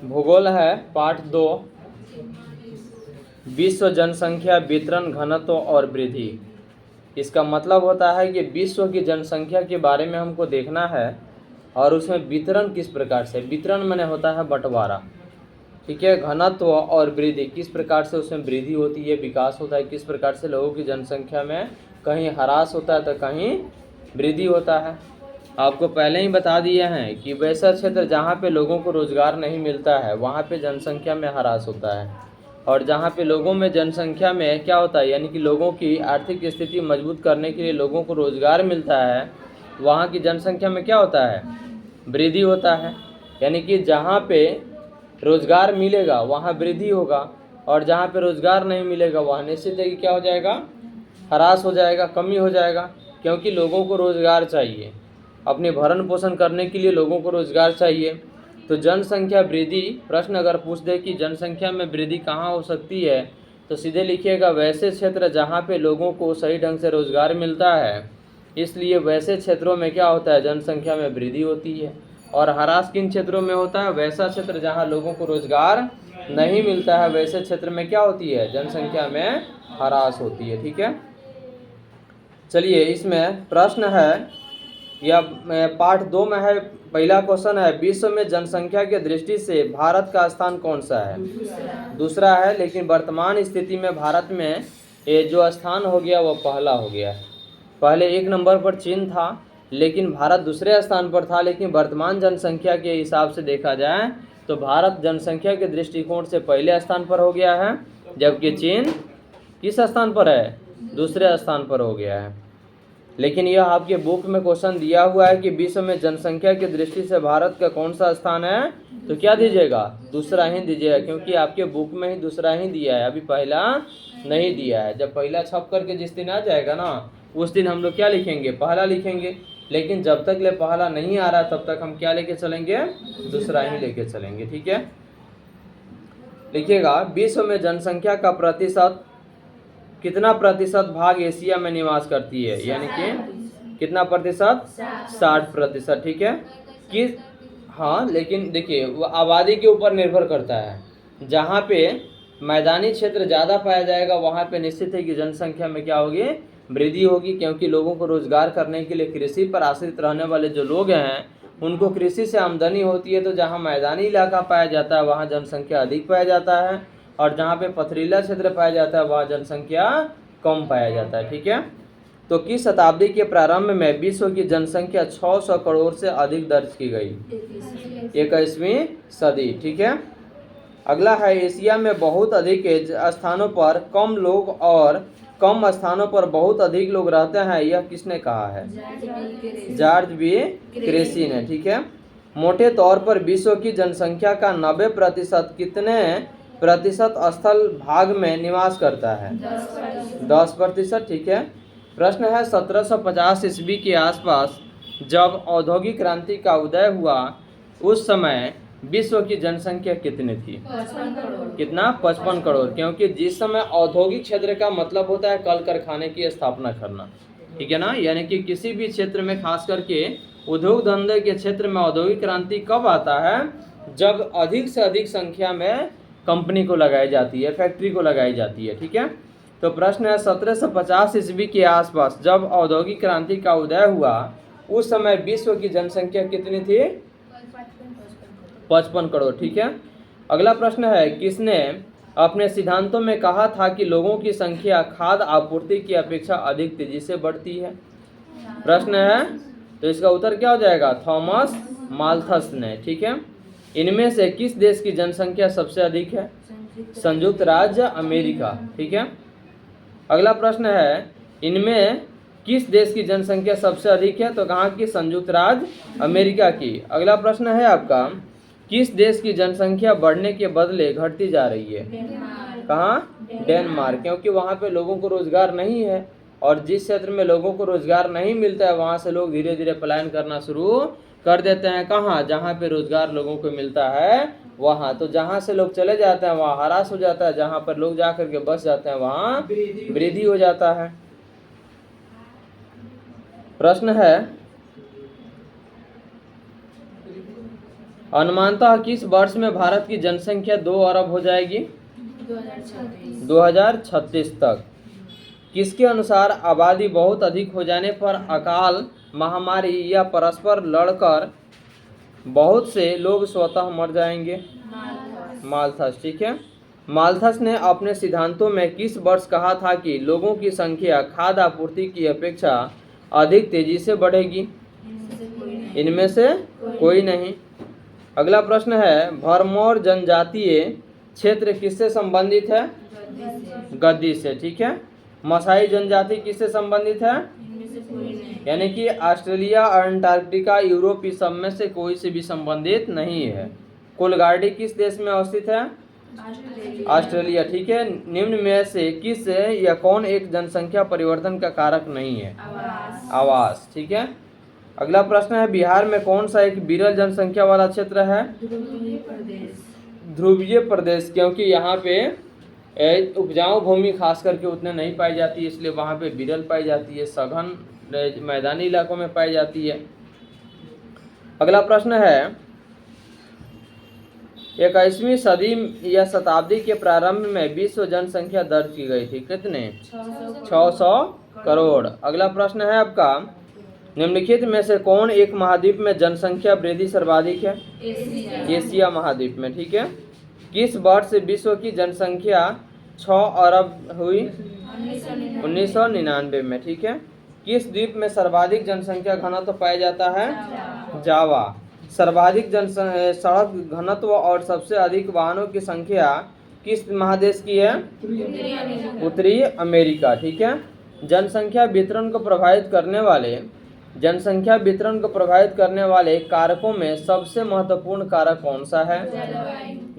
भूगोल है पाठ 2, विश्व जनसंख्या वितरण घनत्व और वृद्धि। इसका मतलब होता है कि विश्व की जनसंख्या के बारे में हमको देखना है और उसमें वितरण किस प्रकार से, वितरण माने होता है बंटवारा, ठीक है। घनत्व और वृद्धि, किस प्रकार से उसमें वृद्धि होती है, विकास होता है, किस प्रकार से लोगों की जनसंख्या में कहीं ह्रास होता है तो कहीं वृद्धि होता है। आपको पहले ही बता दिए हैं कि वैसा क्षेत्र जहाँ पे लोगों को रोजगार नहीं मिलता है वहाँ पे जनसंख्या में ह्रास होता है, और जहाँ पे लोगों में जनसंख्या में क्या होता है, यानी कि लोगों की आर्थिक स्थिति मजबूत करने के लिए लोगों को रोजगार मिलता है, वहाँ की जनसंख्या में क्या होता है, वृद्धि होता है। यानी कि जहाँ पे रोजगार मिलेगा वहाँ वृद्धि होगा, और जहाँ पे रोजगार नहीं मिलेगा वहाँ निश्चित है कि क्या हो जाएगा, ह्रास हो जाएगा, कमी हो जाएगा, क्योंकि लोगों को रोजगार चाहिए, अपने भरण पोषण करने के लिए लोगों को रोजगार चाहिए। तो जनसंख्या वृद्धि, प्रश्न अगर पूछ दे कि जनसंख्या में वृद्धि कहाँ हो सकती है, तो सीधे लिखिएगा वैसे क्षेत्र जहाँ पे लोगों को सही ढंग से रोजगार मिलता है, इसलिए वैसे क्षेत्रों में क्या होता है, जनसंख्या में वृद्धि होती है। और ह्रास किन क्षेत्रों में होता है, वैसा क्षेत्र जहाँ लोगों को रोजगार नहीं मिलता है वैसे क्षेत्र में क्या होती है, जनसंख्या में ह्रास होती है, ठीक है। चलिए इसमें प्रश्न है, यह पाठ 2 में है, पहला क्वेश्चन है, विश्व में जनसंख्या की दृष्टि से भारत का स्थान कौन सा है, दूसरा है, लेकिन वर्तमान स्थिति में भारत में ये जो स्थान हो गया वो पहला हो गया है। पहले 1 नंबर पर चीन था, लेकिन भारत दूसरे स्थान पर था, लेकिन वर्तमान जनसंख्या के हिसाब से देखा जाए तो भारत जनसंख्या के दृष्टिकोण से पहले स्थान पर हो गया है, जबकि चीन किस स्थान पर है, दूसरे स्थान पर हो गया है। लेकिन यह आपके बुक में क्वेश्चन दिया हुआ है कि विश्व में जनसंख्या की दृष्टि से भारत का कौन सा स्थान है, तो क्या दीजिएगा, दूसरा ही दीजिएगा, क्योंकि आपके बुक में ही दूसरा ही दिया है, अभी पहला नहीं दिया है। जब पहला छप करके जिस दिन आ जाएगा ना, उस दिन हम लोग क्या लिखेंगे, पहला लिखेंगे। लेकिन जब तक ले पहला नहीं आ रहा तब तक हम क्या लेके चलेंगे, दूसरा ही लेके चलेंगे, ठीक है। लिखिएगा विश्व में जनसंख्या का प्रतिशत, कितना प्रतिशत भाग एशिया में निवास करती है, यानी कि कितना प्रतिशत, 60%, ठीक है। किस, हाँ लेकिन देखिए वो आबादी के ऊपर निर्भर करता है। जहाँ पे मैदानी क्षेत्र ज़्यादा पाया जाएगा वहाँ पे निश्चित है कि जनसंख्या में क्या होगी, वृद्धि होगी, क्योंकि लोगों को रोजगार करने के लिए कृषि पर आश्रित रहने वाले जो लोग हैं उनको कृषि से आमदनी होती है। तो जहाँ मैदानी इलाका पाया जाता है वहाँ जनसंख्या अधिक पाया जाता है, और जहाँ पे पथरीला क्षेत्र पाया जाता है वहाँ जनसंख्या कम पाया जाता है, ठीक है। तो किस शताब्दी के प्रारंभ में विश्व की जनसंख्या 600 करोड़ से अधिक दर्ज की गई, 21वीं सदी, ठीक है। अगला है, एशिया में बहुत अधिक स्थानों पर कम लोग और कम स्थानों पर बहुत अधिक लोग रहते हैं, यह किसने कहा है, जॉर्ज बी क्रेसी ने, ठीक है। मोटे तौर पर विश्व की जनसंख्या का 90% कितने प्रतिशत स्थल भाग में निवास करता है, 10%, ठीक है। प्रश्न है, 1750 ईस्वी के आसपास जब औद्योगिक क्रांति का उदय हुआ उस समय विश्व की जनसंख्या कितनी थी, 55 करोड़। कितना, 55 करोड़, क्योंकि जिस समय औद्योगिक क्षेत्र का मतलब होता है कल कारखाने की स्थापना करना, ठीक है ना। यानी कि किसी भी क्षेत्र में खास करके उद्योग धंधे के क्षेत्र में औद्योगिक क्रांति कब आता है, जब अधिक से अधिक संख्या में कंपनी को लगाई जाती है, फैक्ट्री को लगाई जाती है, ठीक है। तो प्रश्न है, 1750 ईस्वी के आसपास जब औद्योगिक क्रांति का उदय हुआ उस समय विश्व की जनसंख्या कितनी थी, 55 करोड़, ठीक है। अगला प्रश्न है, किसने अपने सिद्धांतों में कहा था कि लोगों की संख्या खाद्य आपूर्ति की अपेक्षा अधिक तेजी से बढ़ती है, प्रश्न है, तो इसका उत्तर क्या हो जाएगा, थॉमस माल्थस ने, ठीक है। इनमें से किस देश की जनसंख्या सबसे अधिक है, संयुक्त राज्य अमेरिका, ठीक है। अगला प्रश्न है, इनमें किस देश की जनसंख्या सबसे अधिक है, तो कहाँ की, संयुक्त राज्य अमेरिका की। अगला प्रश्न है आपका, किस देश की जनसंख्या बढ़ने के बदले घटती जा रही है, कहाँ, डेनमार्क, क्योंकि वहाँ पे लोगों को रोजगार नहीं है, और जिस क्षेत्र में लोगों को रोजगार नहीं मिलता है वहाँ से लोग धीरे धीरे पलायन करना शुरू कर देते हैं, कहाँ, जहाँ पे रोजगार लोगों को मिलता है वहाँ। तो जहाँ से लोग चले जाते हैं वहाँ ह्रास हो जाता है, जहाँ पर लोग जा करके बस जाते हैं वहाँ वृद्धि हो जाता है। प्रश्न है, अनुमानतः किस वर्ष में भारत की जनसंख्या 2 अरब हो जाएगी? 2036 तक। किसके अनुसार आबादी बहुत अधिक हो जाने पर अकाल, महामारी या परस्पर लड़कर बहुत से लोग स्वतः मर जाएंगे? माल्थस। ठीक है। माल्थस ने अपने सिद्धांतों में किस वर्ष कहा था कि लोगों की संख्या खाद्य आपूर्ति की अपेक्षा अधिक तेजी से बढ़ेगी? इनमें से कोई नहीं। अगला प्रश्न है, भरमौर जनजातीय क्षेत्र किससे संबंधित है? गद्दी से। ठीक है। मसाई जनजाति किससे संबंधित है? यानी कि ऑस्ट्रेलिया, अंटार्कटिका, यूरोप, इस सब में से कोई से भी संबंधित नहीं है। कोलगार्डी किस देश में अवस्थित है? ऑस्ट्रेलिया। ठीक है। निम्न में से किस या कौन एक जनसंख्या परिवर्तन का कारक नहीं है? आवास। ठीक है। अगला प्रश्न है, बिहार में कौन सा एक विरल जनसंख्या वाला क्षेत्र है? ध्रुवीय प्रदेश, क्योंकि यहाँ पे उपजाऊ भूमि खास करके उतने नहीं पाई जाती है, इसलिए वहाँ पे विरल पाई जाती है, सघन मैदानी इलाकों में पाई जाती है। अगला प्रश्न है, 21वीं सदी या शताब्दी के प्रारंभ में विश्व जनसंख्या दर्ज की गई थी, कितने? 600 करोड़। अगला प्रश्न है आपका, निम्नलिखित में से कौन एक महाद्वीप में जनसंख्या वृद्धि सर्वाधिक है? एशिया महाद्वीप में। ठीक है। किस वर्ष विश्व की जनसंख्या 6 अरब हुई? 1999 में। ठीक है। किस द्वीप में सर्वाधिक जनसंख्या घनत्व पाया जाता है? जावा। सर्वाधिक सड़क घनत्व और सबसे अधिक वाहनों की संख्या किस महादेश की है? उत्तरी अमेरिका। ठीक है। जनसंख्या वितरण को प्रभावित करने वाले कारकों में सबसे महत्वपूर्ण कारक कौन सा है?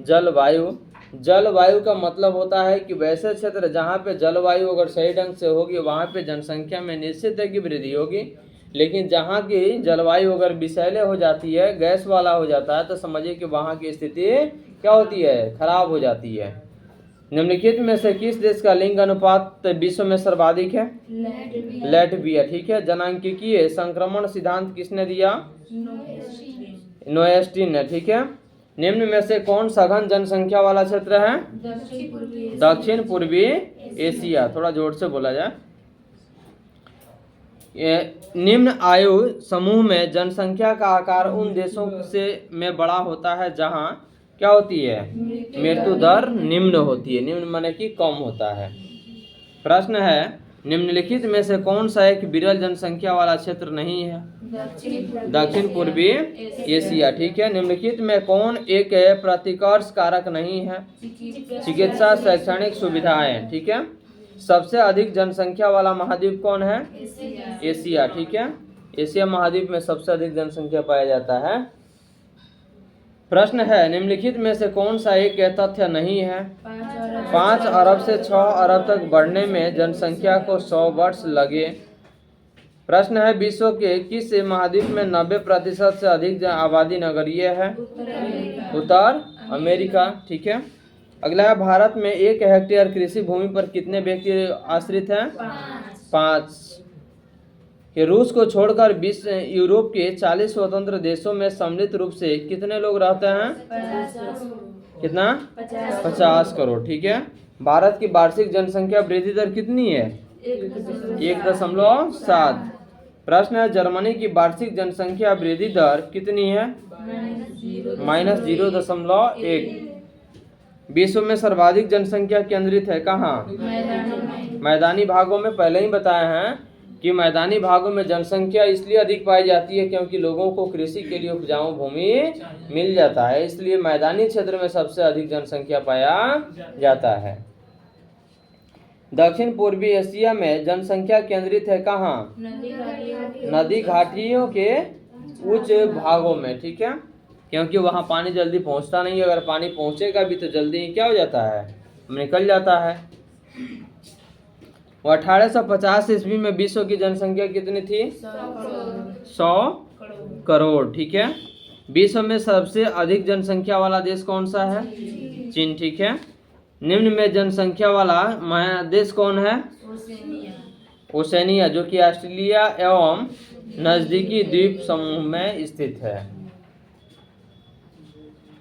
जलवायु। जलवायु का मतलब होता है कि वैसे क्षेत्र जहाँ पे जलवायु अगर सही ढंग से होगी वहाँ पे जनसंख्या में निश्चित है कि वृद्धि होगी, लेकिन जहाँ की जलवायु अगर विषैले हो जाती है, गैस वाला हो जाता है, तो समझिए कि वहाँ की स्थिति क्या होती है? खराब हो जाती है। निम्नलिखित में से किस देश का लिंग अनुपात विश्व में सर्वाधिक है? लैटविया। ठीक है। जनांकीय संक्रमण सिद्धांत किसने दिया? नोएस्टीन ने। ठीक है। निम्न में से कौन सघन जनसंख्या वाला क्षेत्र है? दक्षिण पूर्वी एशिया। थोड़ा जोर से बोला जाए। निम्न आयु समूह में जनसंख्या का आकार उन देशों से में बड़ा होता है जहां क्या होती है? मृत्यु दर निम्न होती है। निम्न माने कि कम होता है। प्रश्न है, निम्नलिखित में से कौन सा एक विरल जनसंख्या वाला क्षेत्र नहीं है? दक्षिण पूर्वी एशिया। ठीक है। निम्नलिखित में कौन एक प्रतिकर्ष कारक नहीं है? चिकित्सा, शैक्षणिक सुविधाएं। ठीक है। सबसे अधिक जनसंख्या वाला महाद्वीप कौन है? एशिया। ठीक है। एशिया महाद्वीप में सबसे अधिक जनसंख्या पाया जाता है। प्रश्न है, निम्नलिखित में से कौन सा एक तथ्य नहीं है? 5 अरब से 6 अरब तक बढ़ने में जनसंख्या को 100 वर्ष लगे। प्रश्न है, विश्व के किस महाद्वीप में 90% से अधिक आबादी नगरीय है? उत्तर अमेरिका। ठीक है। अगला है, भारत में 1 हेक्टेयर कृषि भूमि पर कितने व्यक्ति आश्रित हैं? 5। कि रूस को छोड़कर यूरोप के 40 स्वतंत्र देशों में सम्मिलित रूप से कितने लोग रहते हैं? कितना? 50 करोड़। ठीक है। भारत की वार्षिक जनसंख्या वृद्धि दर कितनी है? 1.7। प्रश्न है, जर्मनी की वार्षिक जनसंख्या वृद्धि दर कितनी है? -0.1। विश्व में सर्वाधिक जनसंख्या केंद्रित है कहाँ? मैदानी भागों में। पहले ही बताए हैं कि मैदानी भागों में जनसंख्या इसलिए अधिक पाई जाती है क्योंकि लोगों को कृषि के लिए उपजाऊ भूमि मिल जाता है, इसलिए मैदानी क्षेत्र में सबसे अधिक जनसंख्या पाया जाता है। दक्षिण पूर्वी एशिया में जनसंख्या केंद्रित है कहाँ? नदी घाटियों के उच्च भागों में। ठीक है। क्योंकि वहाँ पानी जल्दी पहुँचता नहीं है, अगर पानी पहुँचेगा भी तो जल्दी ही क्या हो जाता है? निकल जाता है। 1850 ईस्वी में विश्व की जनसंख्या कितनी थी? 100 करोड़। ठीक है। विश्व में सबसे अधिक जनसंख्या वाला देश कौन सा है? चीन। ठीक है। निम्न में जनसंख्या वाला महादेश कौन है? ओशनिया, जो कि ऑस्ट्रेलिया एवं नजदीकी द्वीप समूह में स्थित है।